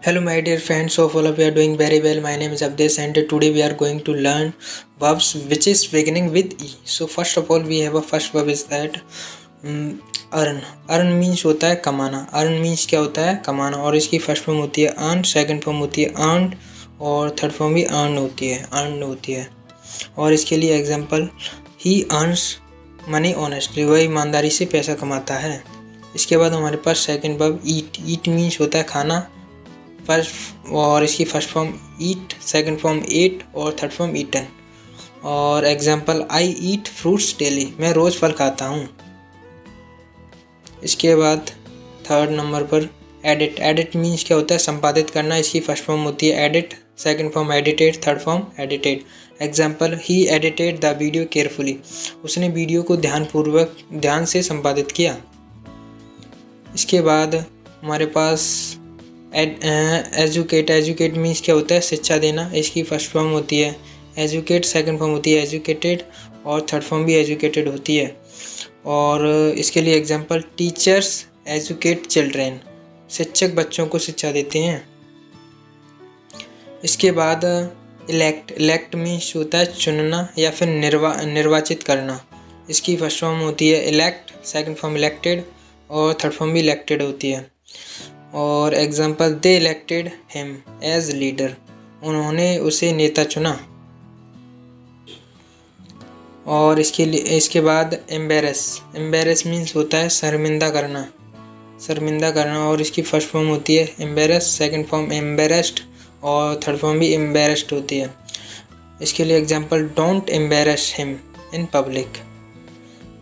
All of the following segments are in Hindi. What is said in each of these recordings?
Hello my dear friends, so all of you are doing very well. My name is Abdesh and today we are going to learn verbs which is beginning with E. So first of all we have a first verb is that earn. Earn means होता है कमाना. Earn means क्या होता है कमाना और इसकी फर्स्ट फॉर्म होती है earn, सेकंड फॉर्म होती है earned और थर्ड फॉर्म भी earned होती है. और इसके लिए example he earns money honestly, वह ईमानदारी से पैसा कमाता है. इसके बाद हमारे पास सेकंड वर्ब eat मीन्स होता है खाना फर्स्ट और इसकी फर्स्ट फॉर्म ईट, सेकंड फॉर्म एट और थर्ड फॉर्म ईटन. और example I eat fruits daily, मैं रोज़ फल खाता हूँ. इसके बाद थर्ड नंबर पर एडिट. एडिट मीन्स क्या होता है संपादित करना. इसकी फर्स्ट फॉर्म होती है edit, second form edited, third form edited. Example he edited the video carefully, उसने वीडियो को ध्यान से संपादित किया. इसके बाद हमारे पास एजुकेट. एजुकेट मीन्स क्या होता है शिक्षा देना. इसकी फर्स्ट फॉर्म होती है एजुकेट, सेकंड फॉर्म होती है एजुकेटेड और थर्ड फॉर्म भी एजुकेटेड होती है. और इसके लिए एग्जांपल टीचर्स एजुकेट चिल्ड्रेन, शिक्षक बच्चों को शिक्षा देते हैं. इसके बाद इलेक्ट. इलेक्ट मीन्स होता है चुनना या फिर निर्वाचित करना. इसकी फर्स्ट फॉर्म होती है इलेक्ट, सेकंड फॉर्म इलेक्टेड और थर्ड फॉर्म भी इलेक्टेड होती है. और एग्जांपल दे इलेक्टेड हिम एज लीडर, उन्होंने उसे नेता चुना. और इसके बाद एम्बेरस. एम्बेरस मीन्स होता है शर्मिंदा करना और इसकी फर्स्ट फॉर्म होती है एम्बेरस, सेकंड फॉर्म एम्बेरस्ड और थर्ड फॉर्म भी एम्बेरस्ड होती है. इसके लिए example don't embarrass him in public,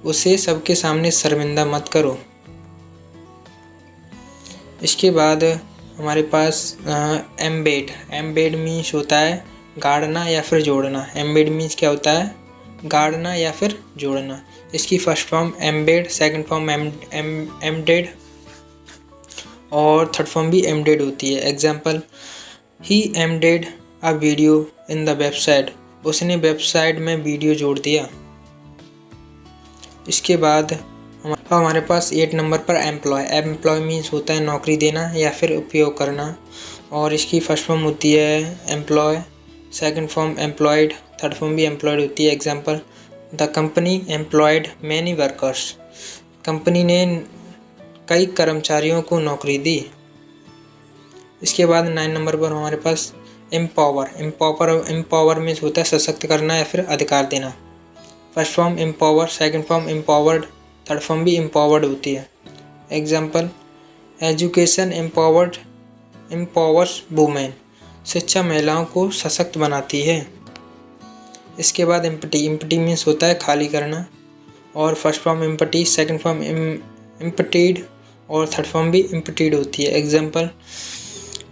उसे सबके सामने शर्मिंदा मत करो. इसके बाद हमारे पास एम्बेड. एम्बेड मीन्स होता है गाड़ना या फिर जोड़ना. एम्बेड मीन्स क्या होता है गाड़ना या फिर जोड़ना. इसकी first form embed, second form embedded और थर्ड फॉर्म भी एम्डेड होती है. Example he embedded a video in the website, उसने वेबसाइट में वीडियो जोड़ दिया. इसके बाद हमारे पास 8 नंबर पर एम्प्लॉय. एम्प्लॉय मीन्स होता है नौकरी देना या फिर उपयोग करना और इसकी फर्स्ट फॉर्म होती है employ, second form employed, third form भी एम्प्लॉयड होती है. Example the company employed many workers, company ने कई कर्मचारियों को नौकरी दी. इसके बाद 9 नंबर पर हमारे पास एम्पावर. एम्पावर मीन्स होता है सशक्त करना या फिर अधिकार देना. First form empower, second form empowered, third form भी एम्पावर्ड होती है. एग्जांपल एजुकेशन एम्पावर्स वुमेन, शिक्षा महिलाओं को सशक्त बनाती है. इसके बाद एम्पटी. एम्पटी मीन्स होता है खाली करना और first form empty, second form emptied और थर्ड फॉर्म भी एम्पटीड होती है. Example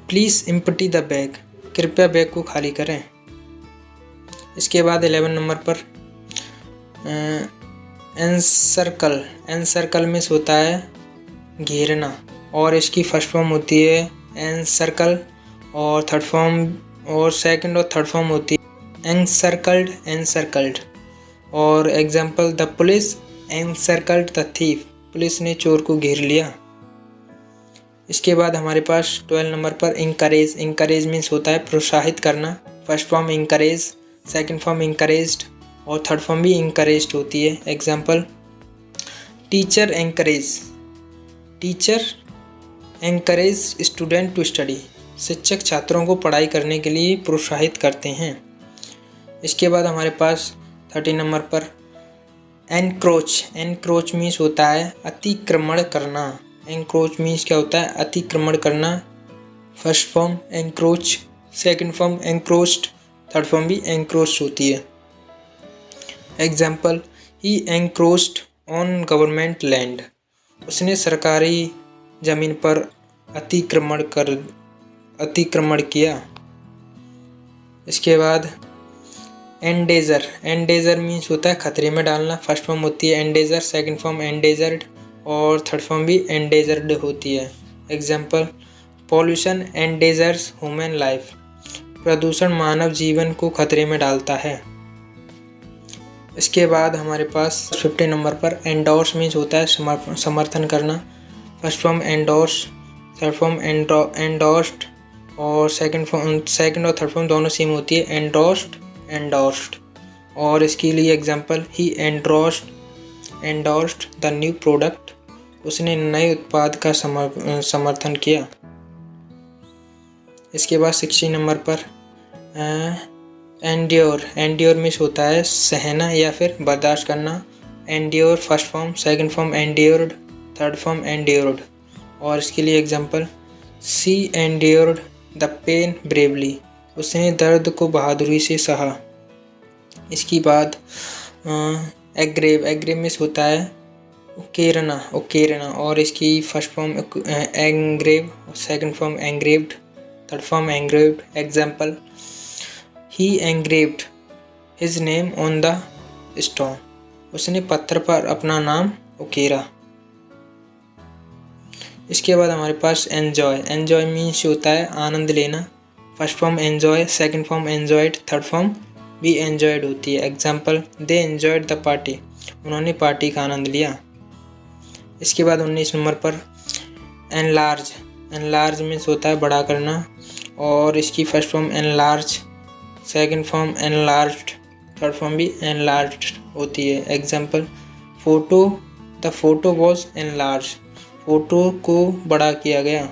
please empty the bag, कृपया बैग को खाली करें. इसके बाद 11 नंबर पर एनसर्कल. एनसर्कल मीन्स होता है घेरना और इसकी फर्स्ट फॉर्म होती है एनसर्कल और थर्ड फॉर्म और सेकंड और थर्ड फॉर्म होती है एनसर्कल्ड. और example the police encircled the thief, police ने चोर को घेर लिया. इसके बाद हमारे पास 12 नंबर पर इंकरेज. इंकरेज मीन्स होता है प्रोत्साहित करना. First form encourage, second form encouraged और थर्ड फॉर्म भी इंकरेज्ड होती है. Example teacher encourage student to study, शिक्षक छात्रों को पढ़ाई करने के लिए प्रोत्साहित करते हैं. इसके बाद हमारे पास 13 नंबर पर एनक्रोच. एनक्रोच मीन्स होता है अतिक्रमण करना. एनक्रोच मीन्स क्या होता है अतिक्रमण करना. First form encroach, second form encroached, third form भी एनक्रोच्ड होती है. Example he encroached on government land, उसने सरकारी ज़मीन पर अतिक्रमण किया. इसके बाद एंडेजर. एंडेजर मीन्स होता है खतरे में डालना. फर्स्ट फॉर्म होती है एंडेजर, सेकंड फॉर्म एंडेजर्ड और थर्ड फॉर्म भी एंडेजर्ड होती है. एग्जाम्पल पॉल्यूशन एंडेजर्स ह्यूमन लाइफ, प्रदूषण मानव जीवन को खतरे में डालता है. इसके बाद हमारे पास 50 नंबर पर एंडोर्स मीन्स होता है समर्थन करना. First form endorse, third form endorsed और सेकंड और थर्ड फॉर्म दोनों सेम होती है, एंडोर्स्ड, एंडोर्स्ड। और इसके लिए example, he endorsed the new product, उसने नए उत्पाद का समर्थन किया। इसके बाद 60 नंबर पर एंड्योर मीन्स होता है सहना या फिर बर्दाश्त करना। Endure first form, second form endured, third form endured. और इसके लिए example, she endured the pain bravely, उसने दर्द को बहादुरी से सहा। इसके बाद एग्रेव मीन्स होता है उकेरना। और इसकी first form engrave, second form engraved, third form engraved. Example, he engraved his name on the stone, उसने पत्थर पर अपना नाम उकेरा। इसके बाद हमारे पास एन्जॉय मीन्स होता है आनंद लेना। First form enjoy, second form enjoyed, third form भी एन्जॉयड होती है। Example, they enjoyed the party, उन्होंने पार्टी का आनंद लिया। इसके बाद 19 नंबर पर एनलार्ज मीन्स होता है बड़ा करना। और इसकी first form enlarge, second form enlarged, third form भी एनलार्ज्ड होती है। Example, the photo was enlarge, photo को बड़ा किया गया।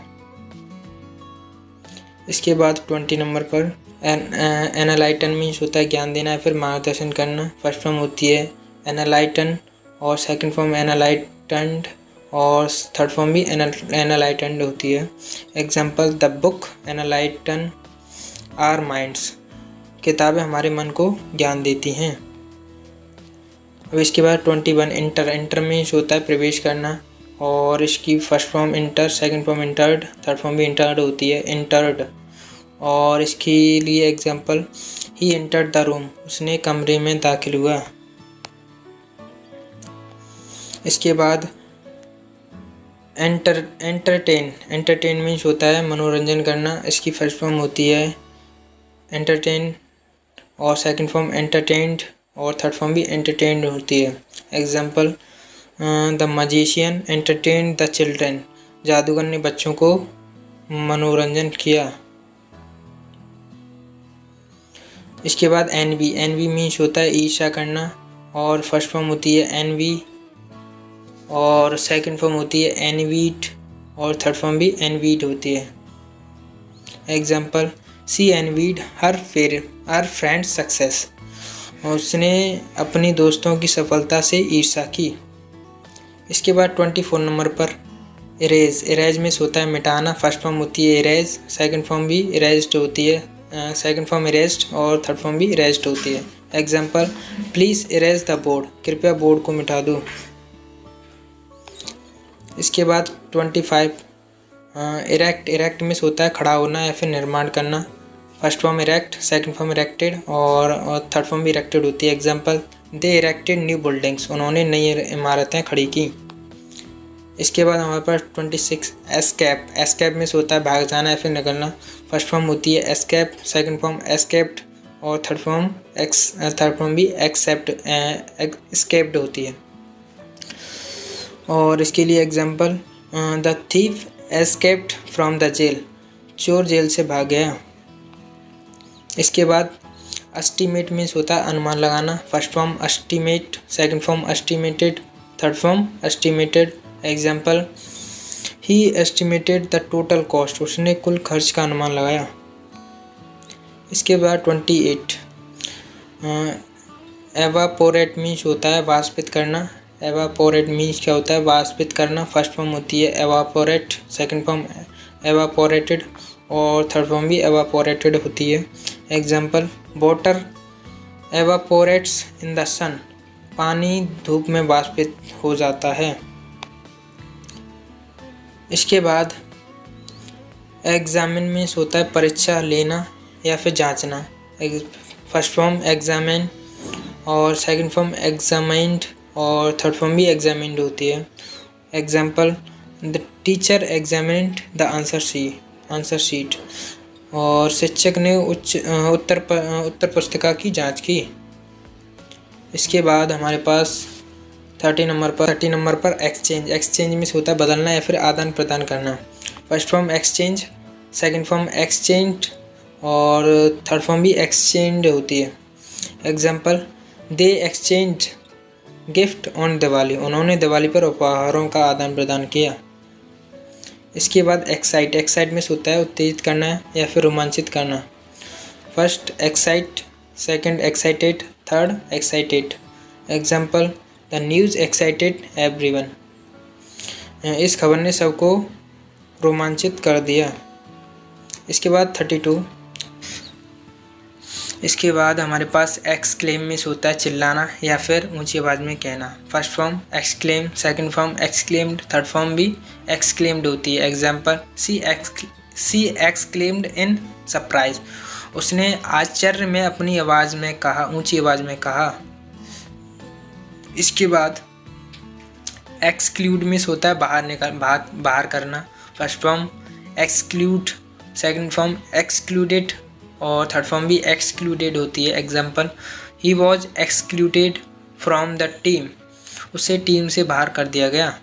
इसके बाद 20 नंबर पर एनालाइटन मीन्स होता है ज्ञान देना या फिर मार्गदर्शन करना। फर्स्ट फॉर्म होती है एनालाइटन और सेकंड फॉर्म एनालाइटन्ड और थर्ड फॉर्म भी एनालाइटन्ड होती है। Example, the book enlighten our minds, किताबें हमारे मन को ज्ञान देती हैं। अब इसके बाद 21 इंटर मीन्स होता है प्रवेश करना। और इसकी first form inter, second form entered, third form भी इंटर्ड होती है, इंटर्ड। और इसके लिए example, he entered the room, उसने कमरे में दाखिल हुआ। इसके बाद एंटरटेन मीन्स होता है मनोरंजन करना। इसकी फर्स्ट फॉर्म होती है एंटरटेन और सेकंड फॉर्म एंटरटेन्ड और थर्ड फॉर्म भी एंटरटेन्ड होती है। Example, the magician entertained the children, जादूगर ने बच्चों को मनोरंजन किया। इसके बाद एनवी मीन्स होता है ईर्ष्या करना। और फर्स्ट फॉर्म होती है एनवी और सेकंड फॉर्म होती है एनवीड और थर्ड फॉर्म भी एनवीड होती है। एग्जांपल, सी एनवीड हर फ्रेंड्स सक्सेस, उसने अपनी दोस्तों की सफलता से ईर्ष्या की। इसके बाद 24 नंबर पर इरेज मीन्स होता है मिटाना। फर्स्ट फॉर्म होती है इरेज, सेकंड फॉर्म भी इरेज्ड होती है, सेकंड फॉर्म इरेज्ड और थर्ड फॉर्म भी इरेज्ड होती है। Example, please erase the board, कृपया बोर्ड को मिटा दो। इसके बाद 25 इरेक्ट मीन्स होता है खड़ा होना या फिर निर्माण करना। First form erect, second form erected और थर्ड फॉर्म भी इरेक्टेड होती है। एग्जांपल, दे इरेक्टेड न्यू बिल्डिंग्स, उन्होंने नई इमारतें खड़ी की। इसके बाद हमारे पास 26 एस्केप मीन्स होता है भाग जाना या फिर निकलना। फर्स्ट फॉर्म होती है एस्केप, सेकंड फॉर्म एस्केप्ड और थर्ड फॉर्म भी एस्केप्ड होती है। और इसके लिए example, the thief escaped from the jail, चोर जेल से भाग गया। इसके बाद एस्टिमेट मीन्स होता है अनुमान लगाना। First form estimate, second form estimated, third form estimated. Example, he estimated the total cost, उसने कुल खर्च का अनुमान लगाया। इसके बाद 28 एवापोरेट मीन्स होता है वाष्पित करना। एवापोरेट मीन्स क्या होता है वाष्पित करना। फर्स्ट फॉर्म होती है एवापोरेट, सेकंड फॉर्म एवापोरेटेड और थर्ड फॉर्म भी एवापोरेटेड होती है। एग्जांपल, वाटर एवापोरेट्स इन द सन, पानी धूप में वाष्पित हो जाता है। इसके बाद एग्जामिन मीन्स होता है परीक्षा लेना या फिर जांचना। फर्स्ट फॉर्म एग्जामिन और सेकंड फॉर्म एग्जामाइंड और थर्ड फॉर्म भी एग्जामिन्ड होती है। Example, the teacher examined the answer sheet और शिक्षक ने उत्तर पुस्तिका की जांच की। इसके बाद हमारे पास 30 नंबर पर एक्सचेंज मीन्स होता है बदलना या फिर आदान प्रदान करना। First form exchange, second form exchange और थर्ड फॉर्म भी एक्सचेंज होती है। Example, they exchange gift on Diwali, उन्होंने दिवाली पर उपहारों का आदान प्रदान किया। इसके बाद एक्साइट, एक्साइट में होता है उत्तेजित करना या फिर रोमांचित करना। First excite, second excited, third excited. Example, the news excited everyone, इस खबर ने सबको रोमांचित कर दिया। इसके बाद 32, इसके बाद हमारे पास एक्सक्लेम में होता है चिल्लाना या फिर ऊंची आवाज़ में कहना। First form exclaim, second form exclaimed, third form भी एक्सक्लेम्ड होती है। Example, she exclaimed in surprise, उसने आश्चर्य में अपनी आवाज़ में कहा, ऊंची आवाज़ में कहा। इसके बाद एक्सक्लूड में होता है बाहर करना। First form exclude, second form excluded और थर्ड फॉर्म भी एक्सक्लूडेड होती है। Example, he was excluded from the team, उसे टीम से बाहर कर दिया गया।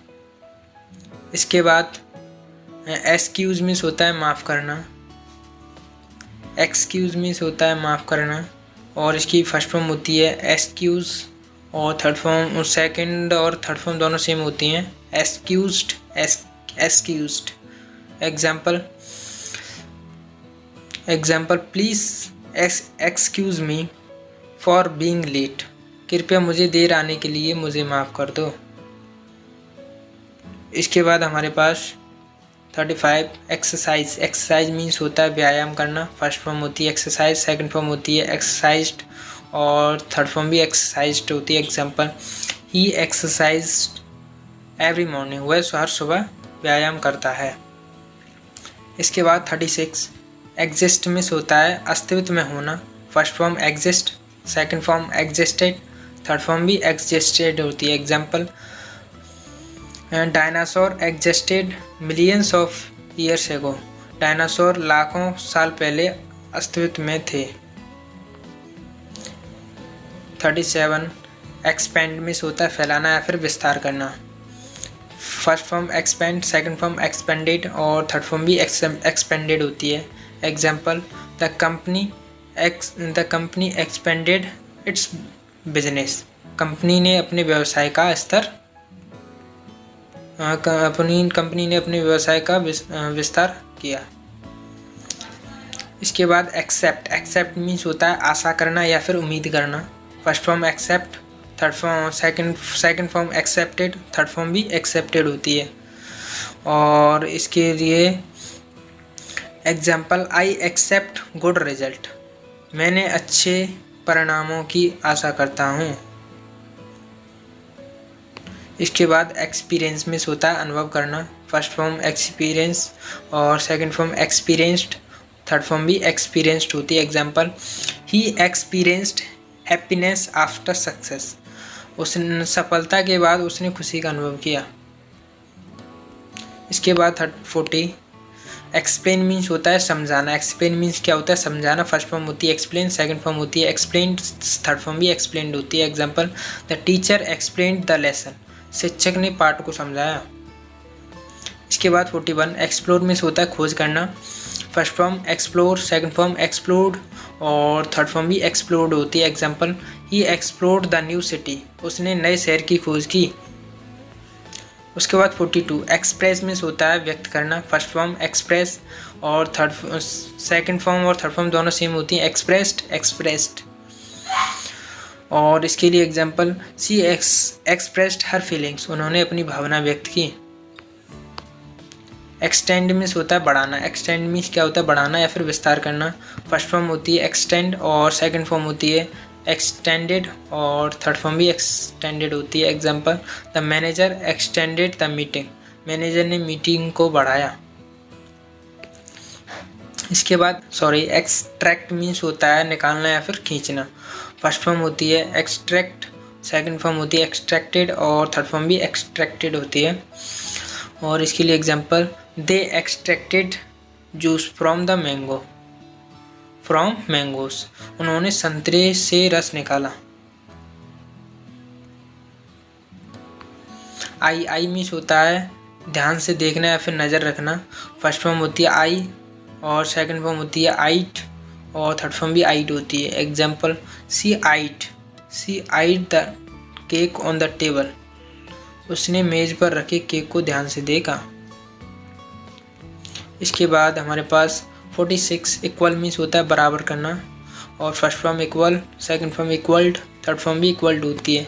इसके बाद एक्सक्यूज में होता है माफ़ करना, एक्सक्यूज में होता है माफ़ करना और इसकी फर्स्ट फॉर्म होती है एक्सक्यूज़ और थर्ड फॉर्म, सेकंड और थर्ड फॉर्म दोनों सेम होती हैं, excused, excused. Example, please excuse me for being late, कृपया मुझे देर आने के लिए मुझे माफ़ कर दो। इसके बाद हमारे पास 35 एक्सरसाइज, एक्सरसाइज मीन्स होता है व्यायाम करना। फर्स्ट फॉर्म होती है एक्सरसाइज, सेकंड फॉर्म होती है एक्सरसाइज्ड और थर्ड फॉर्म भी एक्सरसाइज्ड होती है। एग्जाम्पल, ही एक्सरसाइज्ड एवरी मॉर्निंग, वह हर सुबह व्यायाम करता है। इसके बाद 36 एग्जिस्ट में होता है अस्तित्व में होना। First form exist, second form existed, third form भी एग्जिस्टेड होती है। Example, dinosaur existed millions of years ago, dinosaur लाखों साल पहले अस्तित्व में थे। 37 एक्सपेंड में होता है फैलाना या फिर विस्तार करना। First form expand, second form expanded और थर्ड फॉर्म भी एक्सपेंडेड होती है। Example, the company expanded it's business, company ने अपने व्यवसाय का स्तर कंपनी ने अपने व्यवसाय का विस्तार किया। इसके बाद एक्सेप्ट, एक्सेप्ट मीन्स होता है आशा करना या फिर उम्मीद करना। First form accept, third form second form accepted, third form भी एक्सेप्टेड होती है। और इसके लिए example, I accept good result, मैंने अच्छे परिणामों की आशा करता हूँ। इसके बाद एक्सपीरियंस में होता है अनुभव करना। फर्स्ट फॉर्म एक्सपीरियंस और second form experienced, third form भी एक्सपीरियंस्ड होती है। एग्जाम्पल, ही एक्सपीरियंस्ड हैप्पीनेस आफ्टर सक्सेस, उस सफलता के बाद उसने खुशी का अनुभव किया। इसके बाद 40 एक्सप्लेन मीन्स होता है समझाना। एक्सप्लेन मीन्स क्या होता है, समझाना। फर्स्ट फॉर्म होती है एक्सप्लेन, सेकंड फॉर्म होती है एक्सप्लेन्ड, थर्ड फॉर्म भी एक्सप्लेन्ड होती है। Example, the teacher explained the lesson, शिक्षक ने पाठ को समझाया। इसके बाद 41 एक्सप्लोर मीन्स होता है खोज करना। First form explore, second form explored और थर्ड फॉर्म भी एक्सप्लोर्ड होती है। Example, he explored the new city, उसने नए शहर की खोज की। उसके बाद 42 एक्सप्रेस मीन्स होता है व्यक्त करना। फर्स्ट फॉर्म एक्सप्रेस और सेकंड फॉर्म और थर्ड फॉर्म दोनों सेम होती हैं, एक्सप्रेस्ड, एक्सप्रेस्ड। और इसके लिए एग्जाम्पल, सी एक्सप्रेस्ड हर फीलिंग्स, उन्होंने अपनी भावना व्यक्त की। एक्सटेंड मीन्स होता है बढ़ाना। एक्सटेंड मीन्स क्या होता है, बढ़ाना या फिर विस्तार करना। फर्स्ट फॉर्म होती है एक्सटेंड और सेकंड फॉर्म होती है एक्सटेंडेड और थर्ड फॉर्म भी एक्सटेंडेड होती है। Example, the manager extended the meeting, manager ने मीटिंग को बढ़ाया। इसके बाद एक्सट्रैक्ट मीन्स होता है निकालना या फिर खींचना। फर्स्ट फॉर्म होती है एक्सट्रैक्ट, सेकंड फॉर्म होती है एक्सट्रैक्टेड और थर्ड फॉर्म भी एक्सट्रैक्टेड होती है। और इसके लिए example, they extracted juice from mangoes, उन्होंने संतरे से रस निकाला। आई मीन्स होता है ध्यान से देखना या फिर नज़र रखना। फर्स्ट फॉर्म होती है आई और सेकंड फॉर्म होती है आइट और थर्ड फॉर्म भी आइट होती है। Example, she ate the cake on the table. उसने मेज पर रखे केक को ध्यान से देखा। इसके बाद हमारे पास 46 इक्वल मीन्स होता है बराबर करना, और first form equal, second form equalled, third form भी इक्वल्ड होती है।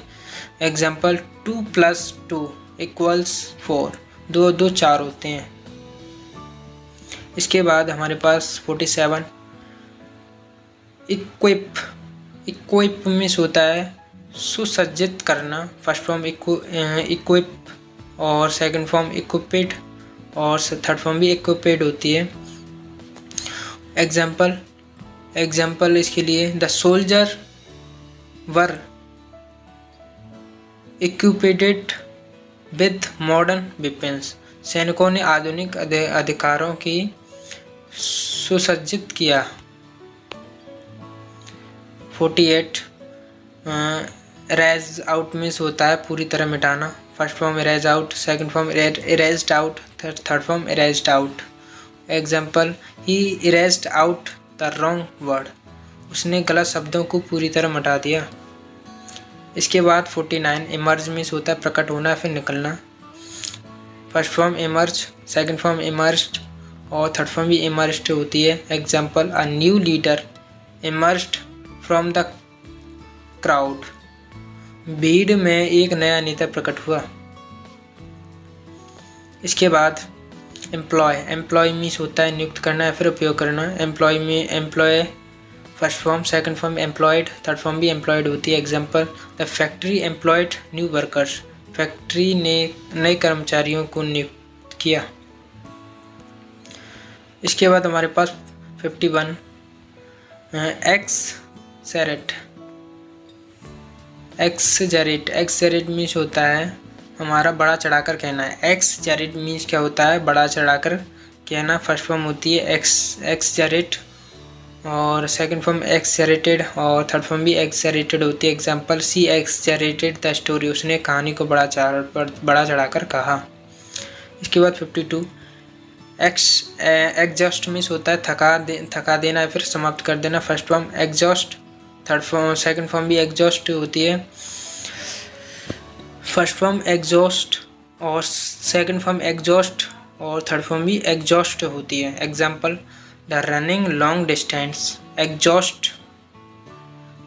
एग्जाम्पल, 2 + 2 = 4। 2 2 4 होते हैं। इसके बाद हमारे पास 47 इक्विप मीन्स होता है सुसज्जित करना। फर्स्ट फॉर्म इक्विप और सेकंड फॉर्म इक्विपेड और थर्ड फॉर्म भी इक्विपेड होती है। एग्जाम्पल इसके लिए, the soldier were equipped with modern weapons. सैनिकों ने आधुनिक अधिकारों की सुसज्जित किया। 48 इरेज आउट मीन्स होता है पूरी तरह मिटाना। First form erase out, second form erased out, third form erased out. Example, he erased out the wrong word. उसने गलत शब्दों को पूरी तरह मिटा दिया। इसके बाद 49 इमर्ज मीन्स होता है प्रकट होना फिर निकलना। First form emerge, second form emerged और थर्ड फॉर्म भी इमर्ज्ड होती है। Example, a new leader emerged from the crowd. भीड़ में एक नया नेता प्रकट हुआ। इसके बाद एम्प्लॉय मीन्स होता है नियुक्त करना या फिर उपयोग करना। Employ first form, second form employed, third form भी एम्प्लॉयड होती है। Example, the factory employed new workers. Factory ने नए कर्मचारियों को नियुक्त किया। इसके बाद हमारे पास 51 एक्सजरेट मीन्स होता है हमारा बड़ा चढ़ाकर कहना है। एक्सजरेट मीन्स क्या होता है, बड़ा चढ़ाकर कहना। फर्स्ट फॉर्म होती है एक्सजरेट और सेकंड फॉर्म एक्सजरेटेड और थर्ड फॉर्म भी एक्सजरेटेड होती है। Example, she exaggerated the story. उसने कहानी को बड़ा चढ़ाकर कहा। इसके बाद 52 एग्जॉस्ट मीन्स होता है थका देना या फिर समाप्त कर देना। First form exhaust, third form second form भी एग्जॉस्ट होती है। फर्स्ट फॉर्म एग्जॉस्ट और सेकंड फॉर्म एग्जॉस्ट और थर्ड फॉर्म भी एग्जॉस्ट होती है। Example, the running long distance exhaust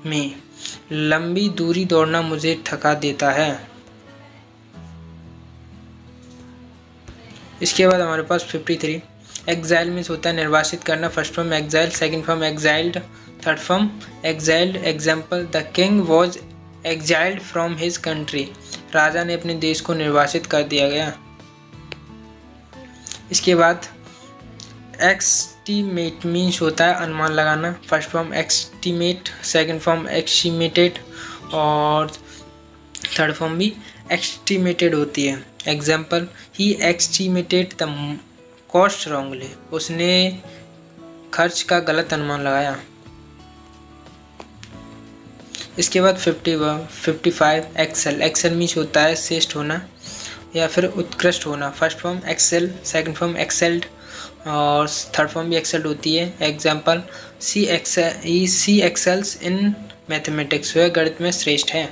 me. लंबी दूरी दौड़ना मुझे थका देता है। इसके बाद हमारे पास 53 एग्जाइल मीन्स होता है निर्वासित करना। First form exile, second form exiled, third form exiled. Example, the king was exiled from his country. राजा ने अपने देश को निर्वासित कर दिया गया। इसके बाद एक्सटीमेट मीन्स होता है अनुमान लगाना। First form estimate, second form estimated और थर्ड फॉर्म भी एक्सटीमेटेड होती है। Example, he estimated the cost wrongly. उसने खर्च का गलत अनुमान लगाया। इसके बाद 55 एक्सेल मीन्स होता है श्रेष्ठ होना या फिर उत्कृष्ट होना। First form excel, second form excelled और थर्ड फॉर्म भी एक्सेल्ड होती है। Example, she excels in mathematics. वह गणित में श्रेष्ठ है।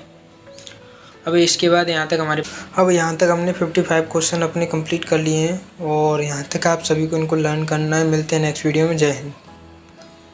अब इसके बाद यहाँ तक हमने 55 क्वेश्चन अपने कंप्लीट कर लिए हैं और यहाँ तक आप सभी को इनको लर्न करना है। मिलते हैं नेक्स्ट वीडियो में। जय हिंद।